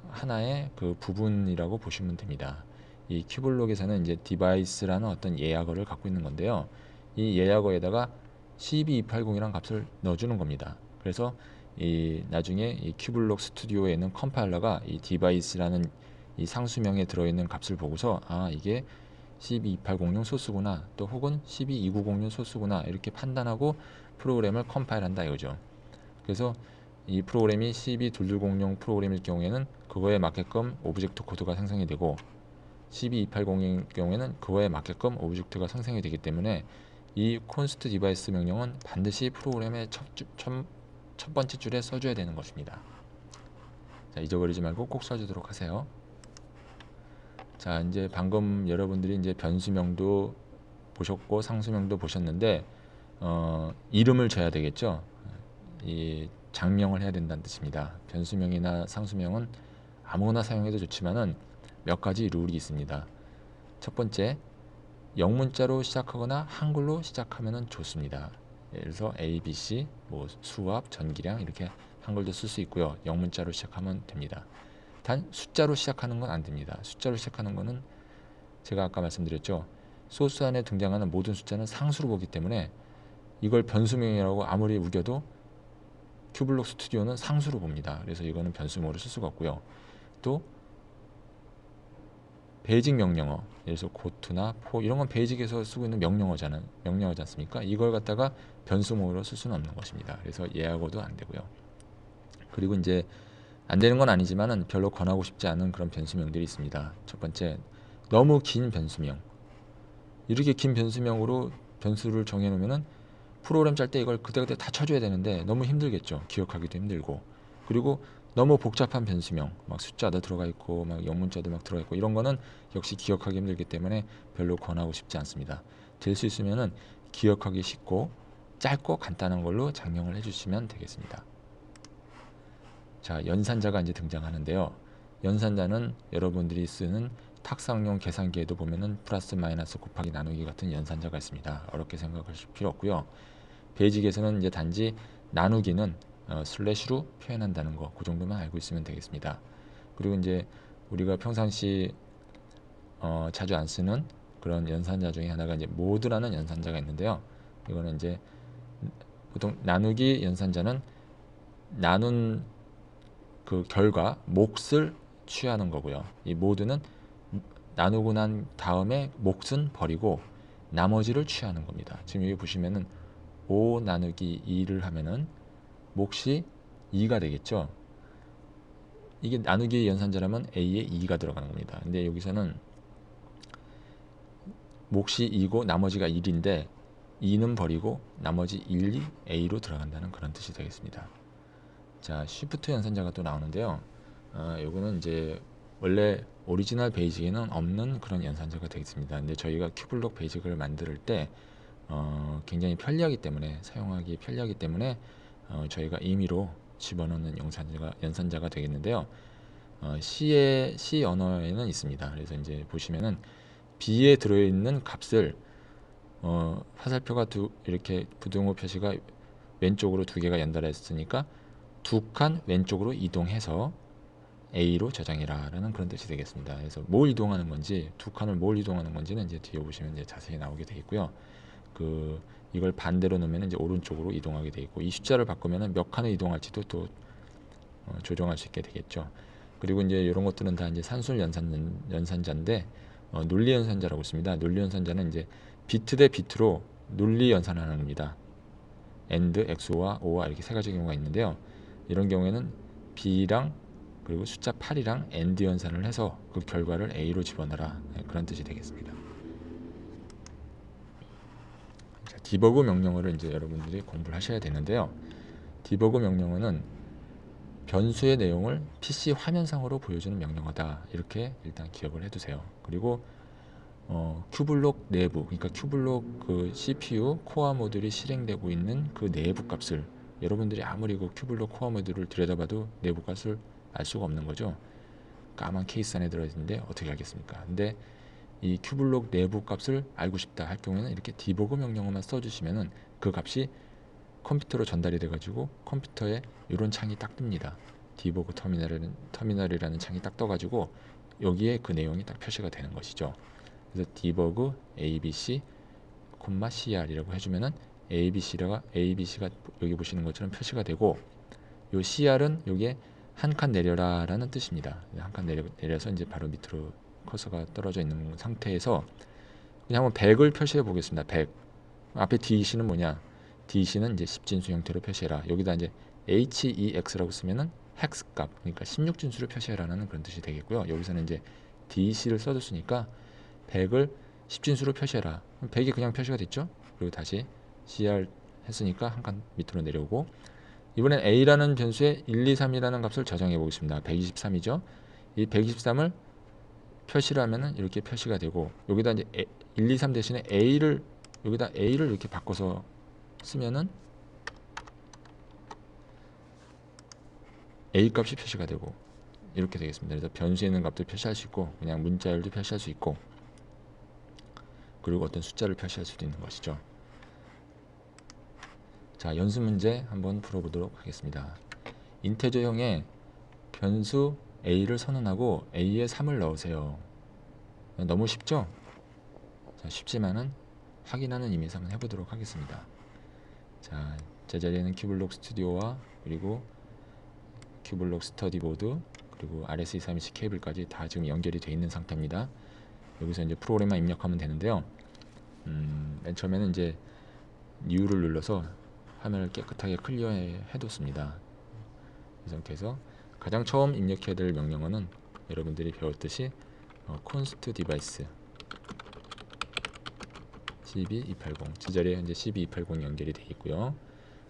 하나의 그 부분이라고 보시면 됩니다. 이 큐블록에서는 이제 디바이스라는 어떤 예약어를 갖고 있는 건데요. 이 예약어에다가 CB280이라는 값을 넣어주는 겁니다. 그래서 이 나중에 이 큐블록 스튜디오에 있는 컴파일러가 이 디바이스라는 이 상수명에 들어있는 값을 보고서 아 이게 CB2800용 소스구나 또 혹은 CB290용 소스구나 이렇게 판단하고 프로그램을 컴파일한다 이거죠. 그래서 이 프로그램이 CB220용 프로그램일 경우에는 그거에 맞게끔 오브젝트 코드가 생성이 되고 CB280일 경우에는 그거에 맞게끔 오브젝트가 생성이 되기 때문에 이 콘스트 디바이스 명령은 반드시 프로그램의 첫 번째 줄에 써줘야 되는 것입니다. 자, 잊어버리지 말고 꼭 써주도록 하세요. 자, 이제 방금 여러분들이 이제 변수명도 보셨고 상수명도 보셨는데 이름을 줘야 되겠죠. 이 장명을 해야 된다는 뜻입니다. 변수명이나 상수명은 아무거나 사용해도 좋지만은 몇 가지 룰이 있습니다. 첫 번째, 영문자로 시작하거나 한글로 시작하면 좋습니다. 예를 들어서 A, B, C, 뭐 수압, 전기량 이렇게 한글도 쓸 수 있고요. 영문자로 시작하면 됩니다. 단 숫자로 시작하는 건 안 됩니다. 숫자로 시작하는 거는 제가 아까 말씀드렸죠. 소스 안에 등장하는 모든 숫자는 상수로 보기 때문에 이걸 변수명이라고 아무리 우겨도 큐블록 스튜디오는 상수로 봅니다. 그래서 이거는 변수명으로 쓸 수가 없고요. 또 베이직 명령어, 예를 들어서 고투나 포 이런 건 베이직에서 쓰고 있는 명령어지 않습니까? 이걸 갖다가 변수명으로 쓸 수는 없는 것입니다. 그래서 예약어도 안 되고요. 그리고 이제 안 되는 건 아니지만은 별로 권하고 싶지 않은 그런 변수명들이 있습니다. 첫 번째, 너무 긴 변수명. 이렇게 긴 변수명으로 변수를 정해놓으면은 프로그램 짤 때 이걸 그때그때 다 쳐줘야 되는데 너무 힘들겠죠. 기억하기도 힘들고. 그리고 너무 복잡한 변수명, 막 숫자도 들어가 있고, 막 영문자도 막 들어가 있고 이런 거는 역시 기억하기 힘들기 때문에 별로 권하고 싶지 않습니다. 될 수 있으면은 기억하기 쉽고 짧고 간단한 걸로 장명을 해주시면 되겠습니다. 자, 연산자가 이제 등장하는데요. 연산자는 여러분들이 쓰는 탁상용 계산기에도 보면은 플러스 마이너스 곱하기 나누기 같은 연산자가 있습니다. 어렵게 생각하실 필요 없고요. 베이직에서는 이제 단지 나누기는 슬래시로 표현한다는 거, 그 정도만 알고 있으면 되겠습니다. 그리고 이제 우리가 평상시 자주 안 쓰는 그런 연산자 중에 하나가 이제 모드라는 연산자가 있는데요. 이거는 이제 보통 나누기 연산자는 나눈 그 결과 몫을 취하는 거고요. 이 모드는 나누고 난 다음에 몫은 버리고 나머지를 취하는 겁니다. 지금 여기 보시면은 5 나누기 2를 하면은 몫이 2가 되겠죠. 이게 나누기 연산자라면 A에 2가 들어가는 겁니다. 근데 여기서는 몫이 2고 나머지가 1인데 2는 버리고 나머지 1이 A로 들어간다는 그런 뜻이 되겠습니다. 자, 쉬프트 연산자가 또 나오는데요. 요거는 이제 원래 오리지널 베이직에는 없는 그런 연산자가 되겠습니다. 근데 저희가 큐블록 베이직을 만들 때 굉장히 편리하기 때문에 사용하기 편리하기 때문에 저희가 임의로 집어넣는 연산자가 되겠는데요. C 언어에는 있습니다. 그래서 이제 보시면은 B에 들어있는 값을 화살표가 이렇게 부등호 표시가 왼쪽으로 두 개가 연달았으니까 두 칸 왼쪽으로 이동해서 A로 저장해라 라는 그런 뜻이 되겠습니다. 그래서 뭘 이동하는 건지 두 칸을 뭘 이동하는 건지는 이제 뒤에 보시면 이제 자세히 나오게 되어 있고요. 이걸 반대로 놓으면 이제 오른쪽으로 이동하게 되어 있고 이 숫자를 바꾸면 몇 칸을 이동할지도 또 조정할 수 있게 되겠죠. 그리고 이제 이런 것들은 다 이제 산술 연산자인데 논리 연산자라고 있습니다. 논리 연산자는 이제 비트 대 비트로 논리 연산하는 겁니다. AND, XO와 O와 이렇게 세 가지 경우가 있는데요. 이런 경우에는 B랑 그리고 숫자 8이랑 AND 연산을 해서 그 결과를 A로 집어넣어라 그런 뜻이 되겠습니다. 자, 디버그 명령어를 이제 여러분들이 공부를 하셔야 되는데요. 디버그 명령어는 변수의 내용을 PC 화면상으로 보여주는 명령어다 이렇게 일단 기억을 해두세요. 그리고 큐블록 내부, 그러니까 큐블록 그 CPU 코어 모듈이 실행되고 있는 그 내부 값을, 여러분들이 아무리 그 큐블록 코어 모듈을 들여다봐도 내부 값을 알 수가 없는 거죠. 까만 케이스 안에 들어있는데 어떻게 알겠습니까? 근데 이 큐블록 내부 값을 알고 싶다 할 경우에는 이렇게 디버그 명령어만 써주시면은 그 값이 컴퓨터로 전달이 돼가지고 컴퓨터에 이런 창이 딱 뜹니다. 디버그 터미널이라는 창이 딱 떠가지고 여기에 그 내용이 딱 표시가 되는 것이죠. 그래서 디버그 abc, cr이라고 해주면은 abc가 여기 보시는 것처럼 표시가 되고, 요 cr은 여기에 한 칸 내려라 라는 뜻입니다. 한 칸 내려서 이제 바로 밑으로 커서가 떨어져 있는 상태에서 그냥 한번 100을 표시해 보겠습니다. 100. 앞에 DC는 뭐냐? DC는 이제 10진수 형태로 표시해라. 여기다 이제 HEX라고 쓰면은 헥스 값, 그러니까 16진수를 표시해라는 그런 뜻이 되겠고요. 여기서는 이제 DC를 써줬으니까 100을 10진수로 표시해라. 100이 그냥 표시가 됐죠. 그리고 다시 CR 했으니까 한 칸 밑으로 내려오고, 이번엔 A라는 변수에 1, 2, 3이라는 값을 저장해 보겠습니다. 123이죠. 이 123을 표시를 하면은 이렇게 표시가 되고, 여기다 이제 1, 2, 3 대신에 여기다 A를 이렇게 바꿔서 쓰면은 A 값이 표시가 되고 이렇게 되겠습니다. 그래서 변수에 있는 값도 표시할 수 있고, 그냥 문자열도 표시할 수 있고, 그리고 어떤 숫자를 표시할 수도 있는 것이죠. 자, 연습 문제 한번 풀어보도록 하겠습니다. 인테저형에 변수 A를 선언하고 A에 3을 넣으세요. 너무 쉽죠? 자, 쉽지만은 확인하는 의미에서 한번 해보도록 하겠습니다. 자, 제자리에는 큐블록 스튜디오와 그리고 큐블록 스터디 보드, 그리고 RS232C 케이블까지 다 지금 연결이 되어 있는 상태입니다. 여기서 이제 프로그램만 입력하면 되는데요. 맨 처음에는 이제 U를 눌러서 화면을 깨끗하게 클리어해 뒀습니다. 이 상태에서 가장 처음 입력해야 될 명령어는 여러분들이 배웠듯이 const device CB280, 제자리에 현재 CB280 연결이 되어 있고요.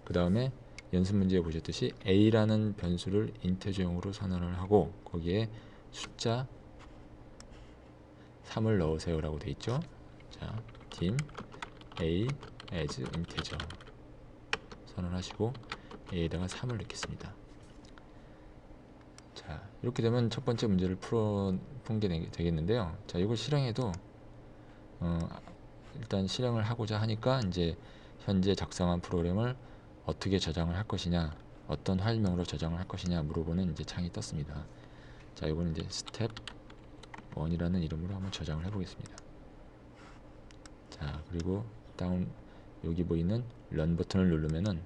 그 다음에 연습 문제에 보셨듯이 A라는 변수를 인테저형으로 선언을 하고 거기에 숫자 3을 넣으세요 라고 되어 있죠. 자, dim A as integer 선언하시고 A에다가 3을 넣겠습니다. 자, 이렇게 되면 첫 번째 문제를 푼 게 되겠는데요. 자, 이걸 실행해도 일단 실행을 하고자 하니까 이제 현재 작성한 프로그램을 어떻게 저장을 할 것이냐, 어떤 파일명으로 저장을 할 것이냐 물어보는 이제 창이 떴습니다. 자, 이거는 이제 스텝 1이라는 이름으로 한번 저장을 해 보겠습니다. 자, 그리고 여기 보이는 런 버튼을 누르면은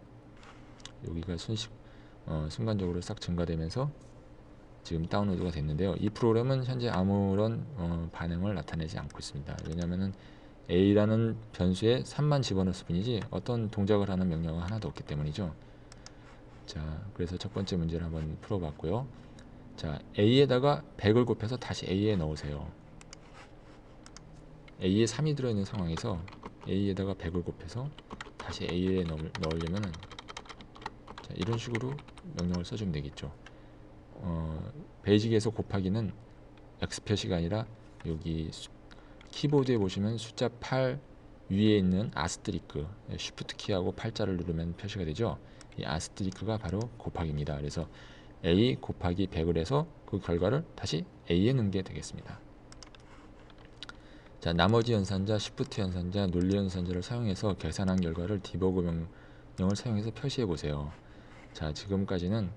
여기가 순간적으로 싹 증가되면서 지금 다운로드가 됐는데요. 이 프로그램은 현재 아무런 반응을 나타내지 않고 있습니다. 왜냐하면은 A라는 변수에 3만 집어넣었을 뿐이지 어떤 동작을 하는 명령어가 하나도 없기 때문이죠. 자, 그래서 첫 번째 문제를 한번 풀어봤고요. 자, A에다가 100을 곱해서 다시 A에 넣으세요. A에 3이 들어있는 상황에서 A에다가 100을 곱해서 다시 A에 넣으려면은 자, 이런 식으로 명령을 써주면 되겠죠. 베이직에서 곱하기는 X 표시가 아니라 여기 키보드에 보시면 숫자 8 위에 있는 아스테리크, 쉬프트 키하고 8자를 누르면 표시가 되죠. 이 아스테리크가 바로 곱하기입니다. 그래서 A 곱하기 100을 해서 그 결과를 다시 A에 넣는 게 되겠습니다. 자, 나머지 연산자, 쉬프트 연산자, 논리 연산자를 사용해서 계산한 결과를 디버그 명령을 사용해서 표시해 보세요. 자, 지금까지는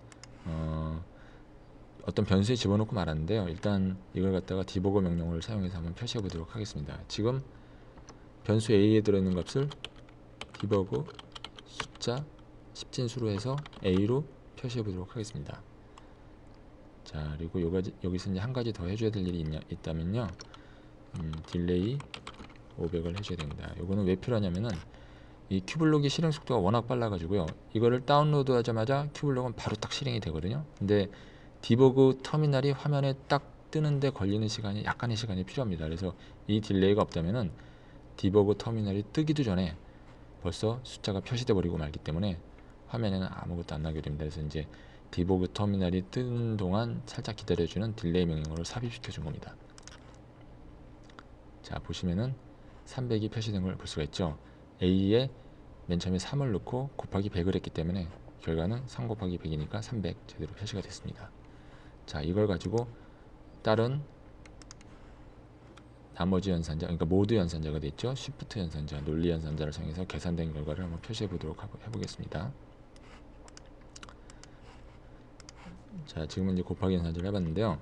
어떤 변수에 집어넣고 말았는데요. 일단 이걸 갖다가 디버거 명령어를 사용해서 한번 표시해 보도록 하겠습니다. 지금 변수 A에 들어있는 값을 디버그 숫자 10진수로 해서 A로 표시해 보도록 하겠습니다. 자, 그리고 여기서 이제 한 가지 더 해줘야 될 일이 있다면요. 딜레이 500을 해줘야 됩니다. 이거는 왜 필요하냐면은 이 큐블록이 실행 속도가 워낙 빨라가지고요. 이거를 다운로드 하자마자 큐블록은 바로 딱 실행이 되거든요. 근데 디버그 터미널이 화면에 딱 뜨는데 걸리는 시간이 약간의 시간이 필요합니다. 그래서 이 딜레이가 없다면은 디버그 터미널이 뜨기도 전에 벌써 숫자가 표시돼 버리고 말기 때문에 화면에는 아무것도 안 나게 됩니다. 그래서 이제 디버그 터미널이 뜨는 동안 살짝 기다려주는 딜레이 명령어를 삽입시켜 준 겁니다. 자, 보시면은 300이 표시된 걸 볼 수가 있죠. A에 맨 처음에 3을 넣고 곱하기 100을 했기 때문에 결과는 3 곱하기 100이니까 300 제대로 표시가 됐습니다. 자, 이걸 가지고 다른 나머지 연산자, 그러니까 모드 연산자가 됐죠. 쉬프트 연산자, 논리 연산자를 사용해서 계산된 결과를 한번 표시해 보도록 해보겠습니다. 자, 지금은 이제 곱하기 연산자를 해봤는데요.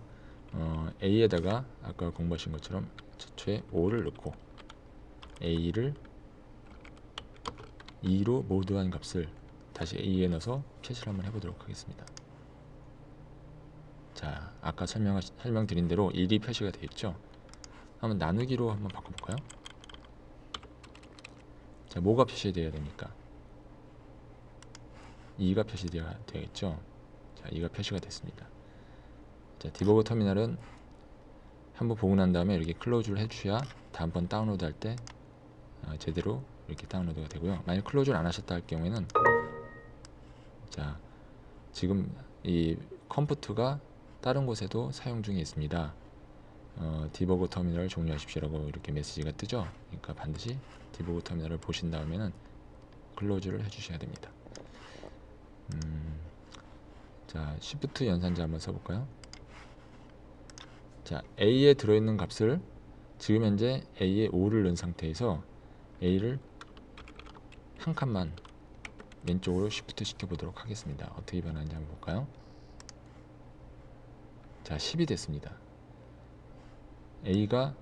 A에다가 아까 공부하신 것처럼 최초에 5를 넣고 A를 2로 모드한 값을 다시 A에 넣어서 표시를 한번 해보도록 하겠습니다. 자, 아까 설명드린 대로 1이 표시가 되어 있죠. 한번 나누기로 한번 바꿔볼까요? 자, 뭐가 표시되어야 됩니까? 2가 표시되어야겠죠. 자, 2가 표시가 됐습니다. 자, 디버그 터미널은 한번 보고 난 다음에 이렇게 클로즈를 해주셔야 다음번 다운로드 할 때 제대로 이렇게 다운로드가 되고요. 만약 클로즈를 안 하셨다 할 경우에는, 자, 지금 이 컴포트가 다른 곳에도 사용 중에 있습니다. 디버그 터미널 종료하십시오라고 이렇게 메시지가 뜨죠. 그러니까 반드시 디버그 터미널을 보신 다음에는 클로즈를 해주셔야 됩니다. 자, 쉬프트 연산자 한번 써볼까요? 자, A에 들어있는 값을 지금 현재 A에 5를 넣은 상태에서 A를 한 칸만 왼쪽으로 쉬프트 시켜보도록 하겠습니다. 어떻게 변하는지 한번 볼까요? 자, 10이 됐습니다. A가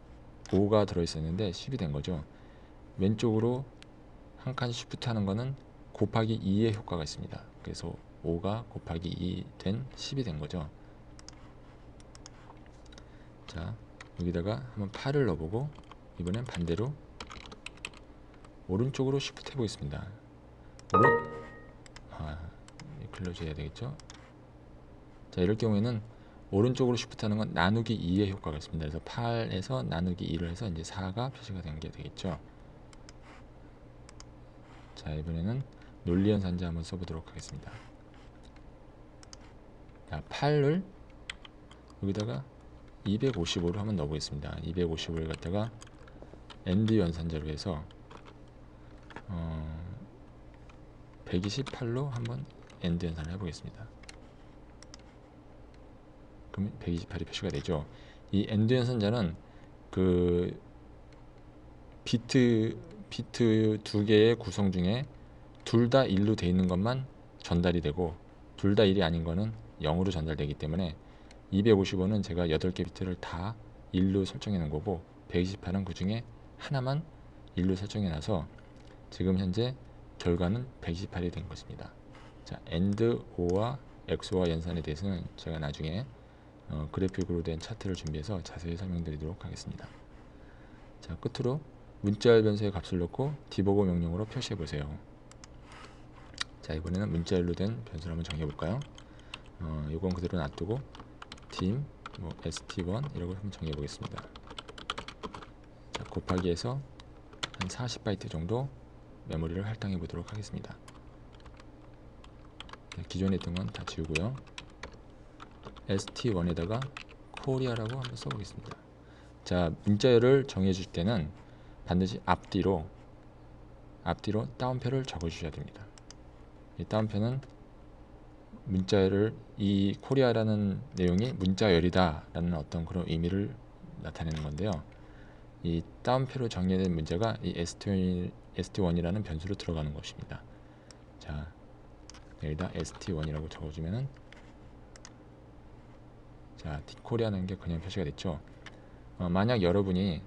5가 들어있었는데 10이 된 거죠. 왼쪽으로 한 칸 쉬프트 하는 거는 곱하기 2의 효과가 있습니다. 그래서 5가 곱하기 2 된 10이 된 거죠. 자, 여기다가 한번 8을 넣어보고 이번엔 반대로 오른쪽으로 쉬프트 해보겠습니다. 클로즈 해야 되겠죠. 자, 이럴 경우에는 오른쪽으로 쉬프트 하는 건 나누기 2의 효과가 있습니다. 그래서 8에서 나누기 2를 해서 이제 4가 표시가 된 게 되겠죠. 자, 이번에는 논리 연산자 한번 써보도록 하겠습니다. 자, 8을 여기다가 255로 한번 넣어보겠습니다. 255를 갖다가 AND 연산자로 해서 128로 한번 AND 연산을 해보겠습니다. 그럼 128이 표시가 되죠. 이 AND 연산자는 그 비트 두 개의 구성 중에 둘 다 1로 되어 있는 것만 전달이 되고 둘 다 1이 아닌 거는 0으로 전달되기 때문에 255는 제가 8개 비트를 다 1로 설정해 놓은 거고 128은 그 중에 하나만 1로 설정해 놔서 지금 현재 결과는 128이 된 것입니다. 자, AND, O와 XOR 연산에 대해서는 제가 나중에 그래픽으로 된 차트를 준비해서 자세히 설명드리도록 하겠습니다. 자, 끝으로 문자열 변수의 값을 넣고 디버그 명령으로 표시해 보세요. 자, 이번에는 문자열로 된 변수를 한번 정해 볼까요? 이건 그대로 놔두고 dim st1 이라고 한번 정해 보겠습니다. 자, 곱하기해서 한 40바이트 정도 메모리를 할당해 보도록 하겠습니다. 자, 기존에 있던 건 다 지우고요. st1에다가 코리아라고 한번 써보겠습니다. 자, 문자열을 정해 주실 때는 반드시 앞뒤로 따옴표를 적어 주셔야 됩니다. 이 따옴표는 문자열을, 이 코리아라는 내용이 문자열이다 라는 어떤 그런 의미를 나타내는 건데요. 이 따옴표로 정리된 문자가 이 st1이라는 변수로 들어가는 것입니다. 자, 여기다 st1이라고 적어주면은, 자, 코리아라는 게 그냥 표시가 됐죠. 만약 여러분이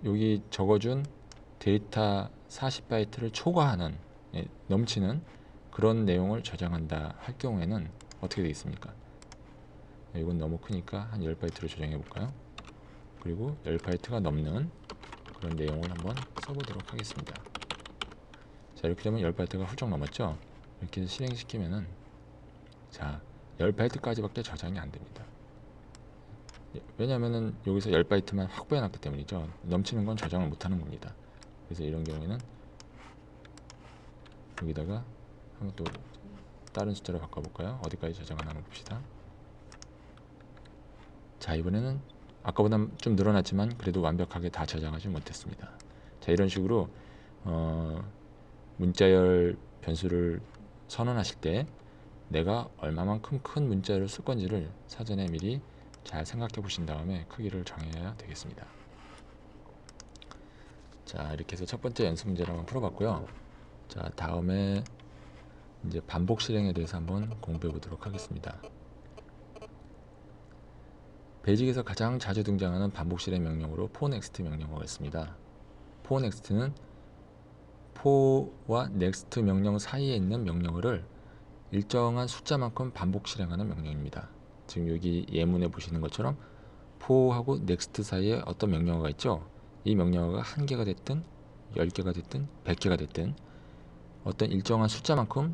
여기 적어준 데이터 40바이트를 초과하는, 넘치는 그런 내용을 저장한다 할 경우에는 어떻게 되겠습니까? 이건 너무 크니까 한 10바이트로 조정해 볼까요? 그리고 10바이트가 넘는 그런 내용을 한번 써보도록 하겠습니다. 자, 이렇게 되면 10바이트가 훌쩍 넘었죠? 이렇게 해서 실행시키면은, 자, 10바이트까지밖에 저장이 안 됩니다. 왜냐하면은 여기서 10바이트만 확보해 놨기 때문이죠. 넘치는 건 저장을 못 하는 겁니다. 그래서 이런 경우에는 여기다가 한번 또 다른 숫자로 바꿔볼까요? 어디까지 저장하나 한번 봅시다. 자, 이번에는 아까보다 좀 늘어났지만 그래도 완벽하게 다 저장하지 못했습니다. 자, 이런 식으로 문자열 변수를 선언하실 때 내가 얼마만큼 큰 문자열을 쓸 건지를 사전에 미리 잘 생각해 보신 다음에 크기를 정해야 되겠습니다. 자, 이렇게 해서 첫 번째 연습 문제를 한번 풀어봤고요. 자, 다음에 이제 반복 실행에 대해서 한번 공부해 보도록 하겠습니다. 베이직에서 가장 자주 등장하는 반복 실행 명령으로 forNext 명령어가 있습니다. forNext는 for와 next 명령 사이에 있는 명령어를 일정한 숫자만큼 반복 실행하는 명령입니다. 지금 여기 예문에 보시는 것처럼 for하고 next 사이에 어떤 명령어가 있죠. 이 명령어가 1개가 됐든 10개가 됐든 100개가 됐든 어떤 일정한 숫자만큼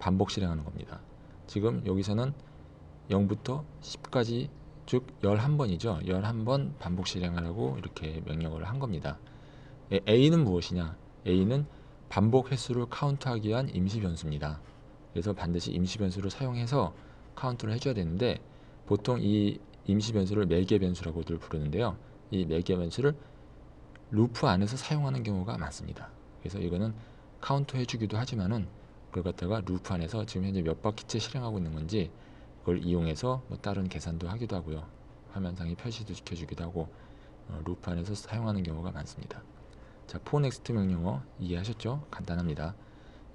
반복 실행하는 겁니다. 지금 여기서는 0부터 10까지 즉 11번이죠. 11번 반복 실행하라고 이렇게 명령어를 한 겁니다. A는 무엇이냐? A는 반복 횟수를 카운트하기 위한 임시 변수입니다. 그래서 반드시 임시 변수를 사용해서 카운트를 해줘야 되는데 보통 이 임시 변수를 매개 변수라고들 부르는데요. 이 매개 변수를 루프 안에서 사용하는 경우가 많습니다. 그래서 이거는 카운트 해주기도 하지만은 그걸 갖다가 루프 안에서 지금 현재 몇 바퀴째 실행하고 있는 건지 그걸 이용해서 뭐 다른 계산도 하기도 하고요. 화면상에 표시도 시켜주기도 하고 루프 안에서 사용하는 경우가 많습니다. 자, forNext 명령어 이해하셨죠? 간단합니다.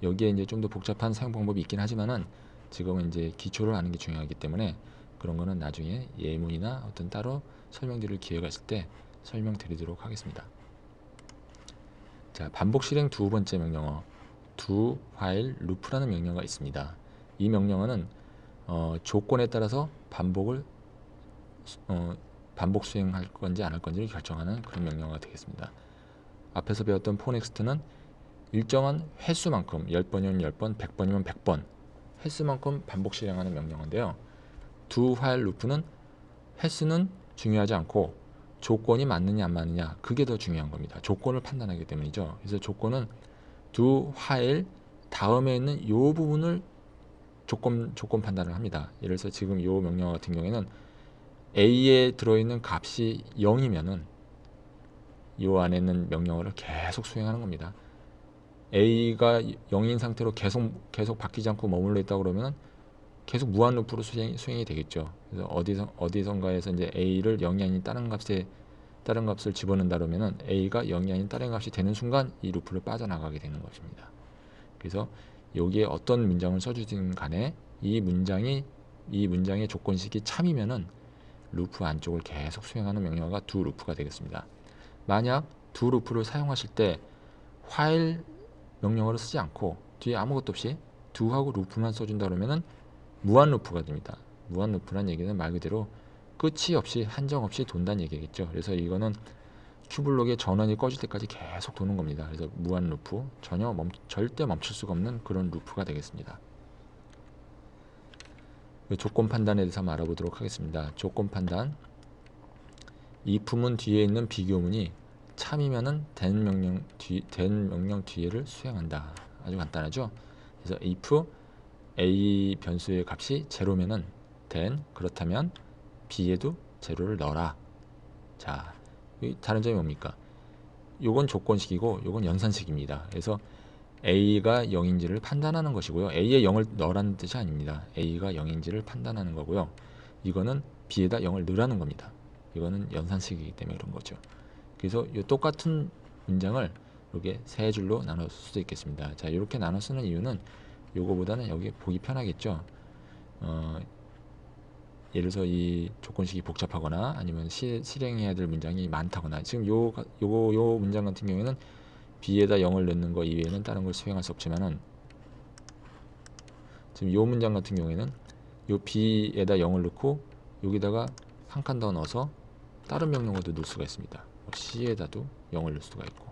여기에 이제 좀 더 복잡한 사용 방법이 있긴 하지만은 지금은 이제 기초를 아는 게 중요하기 때문에 그런 거는 나중에 예문이나 어떤 따로 설명드릴 기회가 있을 때 설명드리도록 하겠습니다. 자, 반복 실행 두 번째 명령어 do while loop라는 명령어가 있습니다. 이 명령어는 조건에 따라서 반복 수행할 건지 안 할 건지를 결정하는 그런 명령어가 되겠습니다. 앞에서 배웠던 forNext는 일정한 횟수만큼 10번이면 10번, 100번이면 100번 횟수만큼 반복 실행하는 명령어인데요. do while loop는 횟수는 중요하지 않고 조건이 맞느냐 안 맞느냐 그게 더 중요한 겁니다. 조건을 판단하기 때문이죠. 그래서 조건은 do while 다음에 있는 이 부분을 조건 판단을 합니다. 예를 들어서 지금 이 명령어 같은 경우에는 A에 들어있는 값이 0이면은 이 안에 있는 명령어를 계속 수행하는 겁니다. A가 0인 상태로 계속 바뀌지 않고 머물러 있다 그러면 계속 무한 루프로 수행이 되겠죠. 그래서 어디선가에서 이제 A를 0이 아닌 다른 값을 집어넣는다 그러면은 A가 0이 아닌 다른 값이 되는 순간 이 루프를 빠져나가게 되는 것입니다. 그래서 여기에 어떤 문장을 써주든 간에 이 문장의 조건식이 참이면은 루프 안쪽을 계속 수행하는 명령어가 do 루프가 되겠습니다. 만약 do 루프를 사용하실 때 while 명령어를 쓰지 않고 뒤에 아무것도 없이 do하고 루프만 써준다 그러면은 무한 루프가 됩니다. 무한 루프란 얘기는 말 그대로 끝이 없이 한정 없이 돈다는 얘기겠죠. 그래서 이거는 큐블록의 전원이 꺼질 때까지 계속 도는 겁니다. 그래서 무한 루프, 절대 멈출 수가 없는 그런 루프가 되겠습니다. 조건 판단에 대해서 한번 알아보도록 하겠습니다. 조건 판단, if문 뒤에 있는 비교문이 참이면은 된 명령 뒤에를 수행한다. 아주 간단하죠. 그래서 if a 변수의 값이 제로면은 그렇다면 b에도 제로를 넣어라. 자, 다른 점이 뭡니까? 요건 조건식이고 요건 연산식입니다. 그래서 a가 0인지를 판단하는 것이고요. a에 0을 넣으라는 뜻이 아닙니다. a가 0인지를 판단하는 거고요. 이거는 b에다 0을 넣으라는 겁니다. 이거는 연산식이기 때문에 그런 거죠. 그래서 이 똑같은 문장을 이렇게 세 줄로 나눌 수도 있겠습니다. 자, 이렇게 나눠 쓰는 이유는 요거보다는 여기 보기 편하겠죠. 예를 들어서 이 조건식이 복잡하거나 아니면 실행해야 될 문장이 많다거나 지금 요 문장 같은 경우에는 b에다 0을 넣는 거 이외에는 다른 걸 수행할 수 없지만은 지금 요 문장 같은 경우에는 요 b에다 0을 넣고 여기다가 한 칸 더 넣어서 다른 명령어도 넣을 수가 있습니다. c에다도 0을 넣을 수가 있고,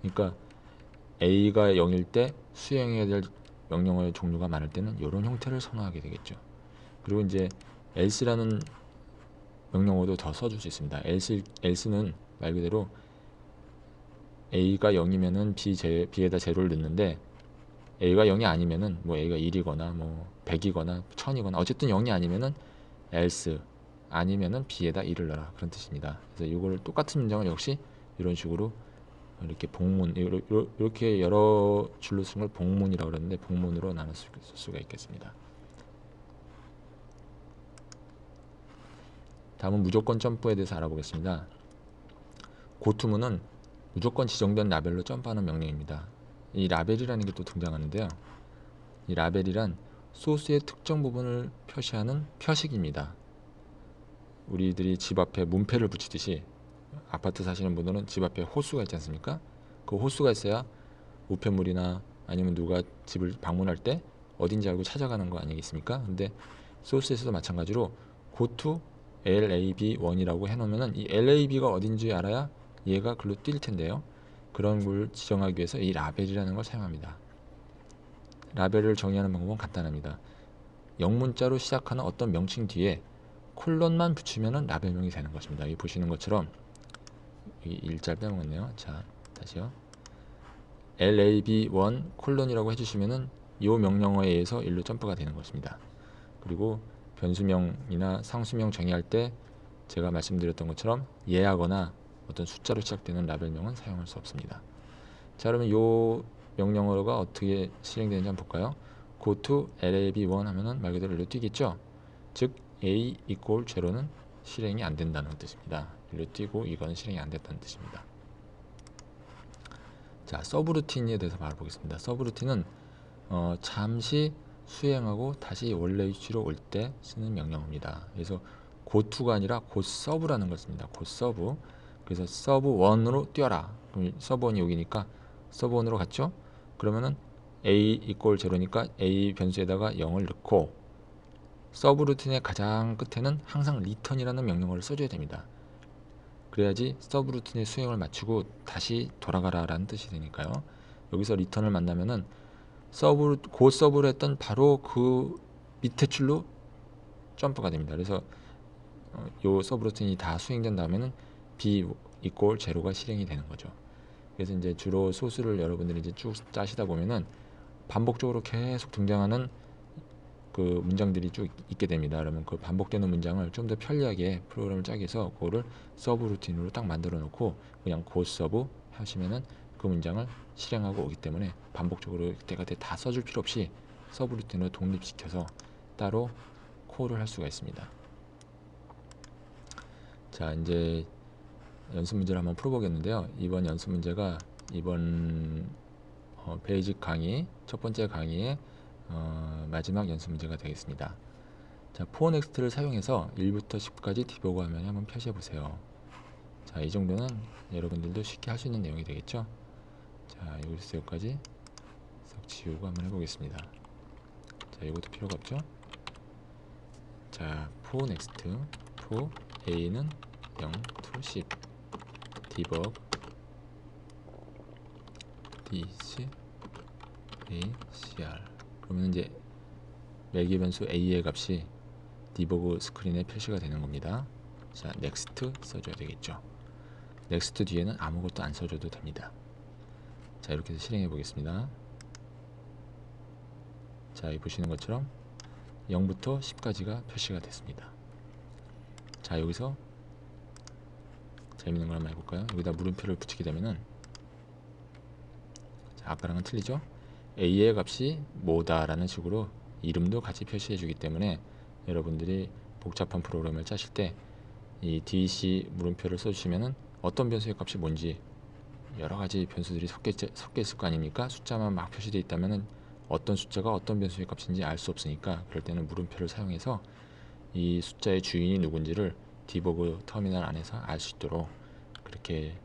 그러니까 a가 0일 때 수행해야 될 명령어의 종류가 많을 때는 이런 형태를 선호하게 되겠죠. 그리고 이제 else라는 명령어도 더 써줄 수 있습니다. else는 말 그대로 a가 0이면은 b에다 제로를 넣는데 a가 0이 아니면은 뭐 a가 1이거나 뭐 100이거나 1000이거나 어쨌든 0이 아니면은 else 아니면은 B에다 1을 넣어라, 그런 뜻입니다. 그래서 이걸 똑같은 문장을 역시 이런 식으로 이렇게 복문, 이렇게 여러 줄로 쓰는 걸 복문이라고 그러는데 복문으로 나눌 수가 있겠습니다. 다음은 무조건 점프에 대해서 알아보겠습니다. 고투문은 무조건 지정된 라벨로 점프하는 명령입니다. 이 라벨이라는 게 또 등장하는데요. 이 라벨이란 소스의 특정 부분을 표시하는 표식입니다. 우리들이 집 앞에 문패를 붙이듯이 아파트 사시는 분들은 집 앞에 호수가 있지 않습니까? 그 호수가 있어야 우편물이나 아니면 누가 집을 방문할 때 어딘지 알고 찾아가는 거 아니겠습니까? 근데 소스에서도 마찬가지로 고투 LAB1이라고 해놓으면은 이 LAB가 어딘지 알아야 얘가 글로 뛸 텐데요. 그런 걸 지정하기 위해서 이 라벨이라는 걸 사용합니다. 라벨을 정의하는 방법은 간단합니다. 영문자로 시작하는 어떤 명칭 뒤에 콜론만 붙이면은 라벨명이 되는 것입니다. 여기 보시는 것처럼 여기 일자를 빼먹었네요. 자, 다시요. LAB1 콜론이라고 해주시면은 이 명령어에 의해서 일로 점프가 되는 것입니다. 그리고 변수명이나 상수명 정의할 때 제가 말씀드렸던 것처럼 예하거나 어떤 숫자로 시작되는 라벨명은 사용할 수 없습니다. 자, 그러면 이 명령어가 어떻게 실행되는지 한번 볼까요? go to lab1 하면은 말 그대로 일로 뛰겠죠. 즉 a equal 0는 실행이 안 된다는 뜻입니다. 일로 뛰고 이거는 실행이 안 됐다는 뜻입니다. 자, 서브루틴에 대해서 알아보겠습니다. 서브루틴은 잠시 수행하고 다시 원래 위치로 올 때 쓰는 명령어입니다. 그래서 고투가 아니라 고서브라는 걸 씁니다. 고서브. 그래서 서브1으로 뛰어라. 그럼 서브1이 여기니까 서브1으로 갔죠? 그러면은 a equal 0니까 a 변수에다가 0을 넣고 서브루틴의 가장 끝에는 항상 return이라는 명령어를 써줘야 됩니다. 그래야지 서브루틴의 수행을 마치고 다시 돌아가라 라는 뜻이 되니까요. 여기서 return을 만나면은 서브를 했던 바로 그 밑에 줄로 점프가 됩니다. 그래서 요 서브루틴이 다 수행된 다음에는 b equal 0가 실행이 되는 거죠. 그래서 이제 주로 소스를 여러분들이 이제 쭉 짜시다 보면은 반복적으로 계속 등장하는 그 문장들이 쭉 있게 됩니다. 그러면 그 반복되는 문장을 좀 더 편리하게 프로그램을 짜기 위해서 그거를 서브루틴으로 딱 만들어 놓고 그냥 고 서브 하시면은 그 문장을 실행하고 오기 때문에 반복적으로 그때그때 다 써줄 필요 없이 서브루틴으로 독립시켜서 따로 콜을 할 수가 있습니다. 자, 이제 연습 문제를 한번 풀어보겠는데요. 이번 연습 문제가 이번 베이직 강의 첫 번째 강의의 마지막 연습 문제가 되겠습니다. 자, for next를 사용해서 1부터 10까지 디버그 화면에 한번 표시해 보세요. 자, 이 정도는 여러분들도 쉽게 할 수 있는 내용이 되겠죠. 자, 여기서 여기까지 싹 지우고 한번 해보겠습니다. 자, 이것도 필요가 없죠. 자, for next for a는 0 to 10 debug this acr 그러면 이제 매개 변수 a의 값이 디버그 스크린에 표시가 되는 겁니다. 자, next 써줘야 되겠죠. next 뒤에는 아무것도 안 써줘도 됩니다. 자, 이렇게 해서 실행해 보겠습니다. 자, 여기 보시는 것처럼 0부터 10까지가 표시가 됐습니다. 자, 여기서 재밌는 걸 한번 해볼까요? 여기다 물음표를 붙이게 되면은, 자, 아까랑은 틀리죠? a의 값이 뭐다 라는 식으로 이름도 같이 표시해 주기 때문에 여러분들이 복잡한 프로그램을 짜실 때 이 DC 물음표를 써주시면은 어떤 변수의 값이 뭔지 여러가지 변수들이 섞여 있을 거 아닙니까? 숫자만 막 표시되어 있다면은 어떤 숫자가 어떤 변수의 값인지 알 수 없으니까 그럴 때는 물음표를 사용해서 이 숫자의 주인이 누군지를 디버그 터미널 안에서 알 수 있도록 그렇게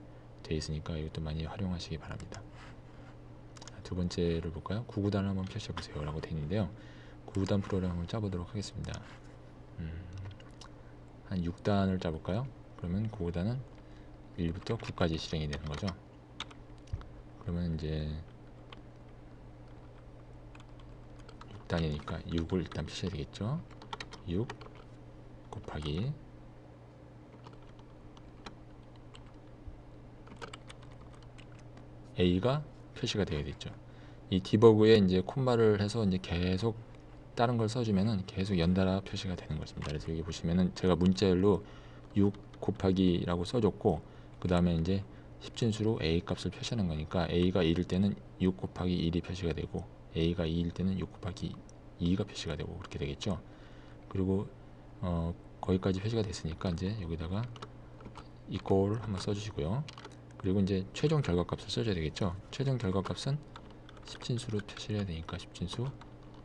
되어 있으니까 이것도 많이 활용하시기 바랍니다. 두 번째를 볼까요? 구구단을 한번 표시해 보세요 라고 되어 있는데요. 구구단 프로그램 한번 짜보도록 하겠습니다. 한 6단을 짜볼까요? 그러면 구구단은 1부터 9까지 실행이 되는 거죠. 그러면 이제 6단이니까 6을 일단 표시해야 되겠죠. 6 곱하기 a가 표시가 되어야 되겠죠. 이 디버그에 이제 콤마를 해서 이제 계속 다른 걸 써주면은 계속 연달아 표시가 되는 것입니다. 그래서 여기 보시면은 제가 문자열로 6 곱하기라고 써줬고, 그 다음에 이제 10진수로 a 값을 표시하는 거니까 a가 1일 때는 6 곱하기 1이 표시가 되고, a가 2일 때는 6 곱하기 2가 표시가 되고, 그렇게 되겠죠. 그리고 거기까지 표시가 됐으니까 이제 여기다가 equal 한번 써주시고요. 그리고 이제 최종 결과값을 써줘야 되겠죠. 최종 결과값은 10진수로 표시를 해야 되니까 10진수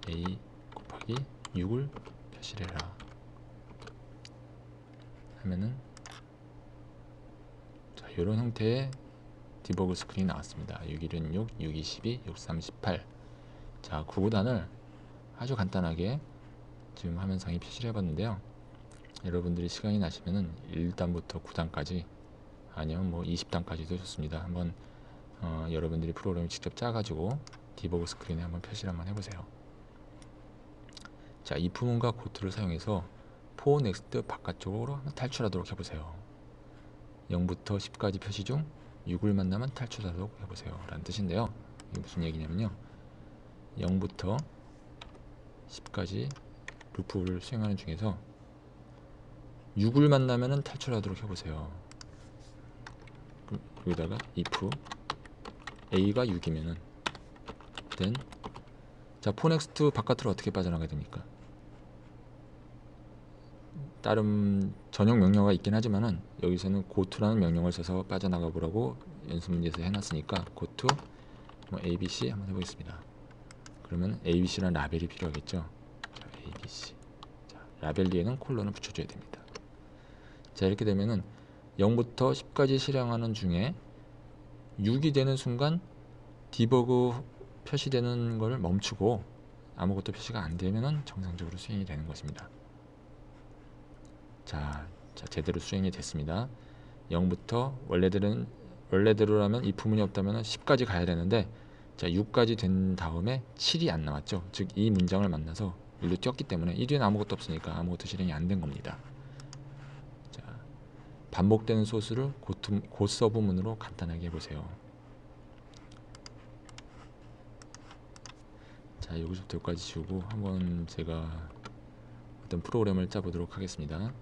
a 곱하기 6을 표시를 해라 하면은, 자, 이런 형태의 디버그 스크린이 나왔습니다. 6116, 6212, 6318. 자, 구구단을 아주 간단하게 지금 화면상에 표시를 해봤는데요. 여러분들이 시간이 나시면은 1단부터 9단까지 아니면 뭐 20단까지도 좋습니다. 한번 여러분들이 프로그램을 직접 짜가지고 디버그 스크린에 한번 표시를 한번 해보세요. 자, if문과 고트를 사용해서 for next 바깥쪽으로 한번 탈출하도록 해보세요. 0부터 10까지 표시 중 6을 만나면 탈출하도록 해보세요 라는 뜻인데요. 이게 무슨 얘기냐면요, 0부터 10까지 루프를 수행하는 중에서 6을 만나면 탈출하도록 해보세요. 여기다가 if a가 6이면은 then, 자, for next 바깥으로 어떻게 빠져나가야 됩니까? 다른 전용 명령어가 있긴 하지만은 여기서는 goto라는 명령을 써서 빠져나가 보라고 연습 문제에서 해놨으니까 goto 뭐 abc 한번 해보겠습니다. 그러면 abc라는 라벨이 필요하겠죠. 자, abc. 자, 라벨 뒤에는 콜론을 붙여줘야 됩니다. 자, 이렇게 되면은 0부터 10까지 실행하는 중에 6이 되는 순간 디버그 표시되는 걸 멈추고 아무것도 표시가 안 되면은 정상적으로 수행이 되는 것입니다. 자, 제대로 수행이 됐습니다. 0부터 원래대로라면 if문이 없다면 10까지 가야 되는데, 자, 6까지 된 다음에 7이 안 나왔죠. 즉 이 문장을 만나서 1로 뛰었기 때문에 1위는 아무것도 없으니까 아무것도 실행이 안 된 겁니다. 자, 반복되는 소수를 곧서브문으로 간단하게 해보세요. 자, 여기서부터 여기까지 지우고 한번 제가 어떤 프로그램을 짜보도록 하겠습니다.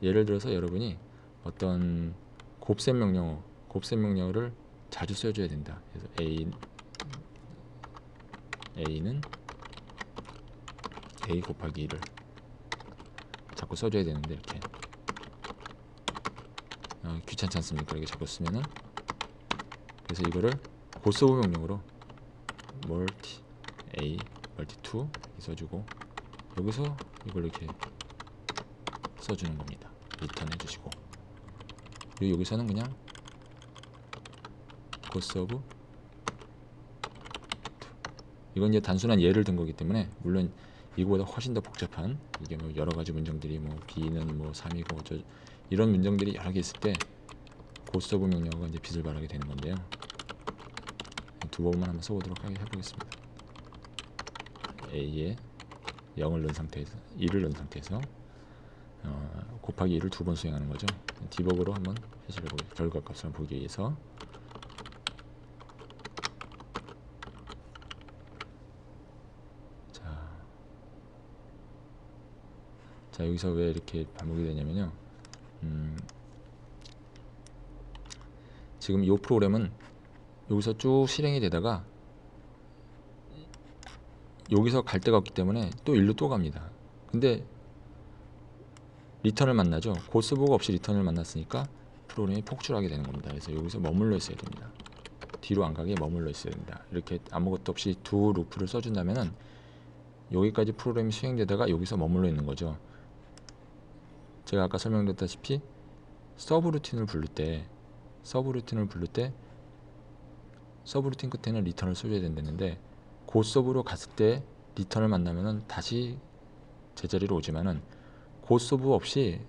예를 들어서 여러분이 어떤 곱셈 명령어를 자주 써줘야 된다. 그래서 a는 a 곱하기 1을 자꾸 써줘야 되는데, 이렇게 귀찮지 않습니까? 이렇게 자꾸 쓰면은. 그래서 이거를 곧서브 명령으로 multi a multi2 이렇게 써주고, 여기서 이걸 이렇게 써주는 겁니다. 리턴 해주시고, 그리고 여기서는 그냥 곧서브, 이건 이제 단순한 예를 든 거기 때문에 물론 이거보다 훨씬 더 복잡한, 이게 뭐 여러 가지 문장들이 뭐 b는 뭐 3이고 이런 문장들이 여러 개 있을 때 곧서브 명령어가 이제 빛을 발하게 되는 건데요. 두 번만 한번 써보도록 해보겠습니다. a에 0을 넣은 상태에서 1을 넣은 상태에서 곱하기 1을 두 번 수행하는 거죠. 디버그로 한번 표시를 해보고 결과값을 보기 위해서. 자, 여기서 왜 이렇게 반복이 되냐면요, 지금 이 프로그램은 여기서 쭉 실행이 되다가 여기서 갈 데가 없기 때문에 또 일로 또 갑니다. 근데 리턴을 만나죠. 곧서브가 없이 리턴을 만났으니까 프로그램이 폭출하게 되는 겁니다. 그래서 여기서 머물러 있어야 됩니다. 뒤로 안 가게 머물러 있어야 됩니다. 이렇게 아무것도 없이 두 루프를 써준다면은 여기까지 프로그램이 수행되다가 여기서 머물러 있는 거죠. 제가 아까 설명드렸다시피 서브루틴을 부를 때 서브루틴 끝에는 리턴을 써줘야 된다는데, 곧서브로 갔을 때 리턴을 만나면은 다시 제자리로 오지만은 곧서브 없이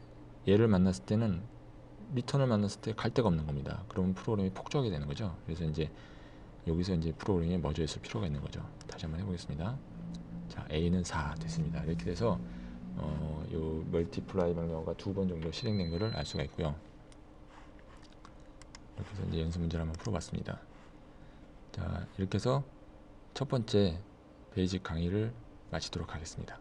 얘를 만났을 때는 리턴을 만났을 때 갈 데가 없는 겁니다. 그러면 프로그램이 폭주하게 되는 거죠. 그래서 이제 여기서 이제 프로그램이 머져 있을 필요가 있는 거죠. 다시 한번 해보겠습니다. 자, a는 4 됐습니다. 이렇게 돼서 요 멀티플라이 명령어가 두 번 정도 실행된 것을 알 수가 있고요. 이렇게 해서 이제 연습 문제를 한번 풀어봤습니다. 자, 이렇게 해서 첫 번째 베이직 강의를 마치도록 하겠습니다.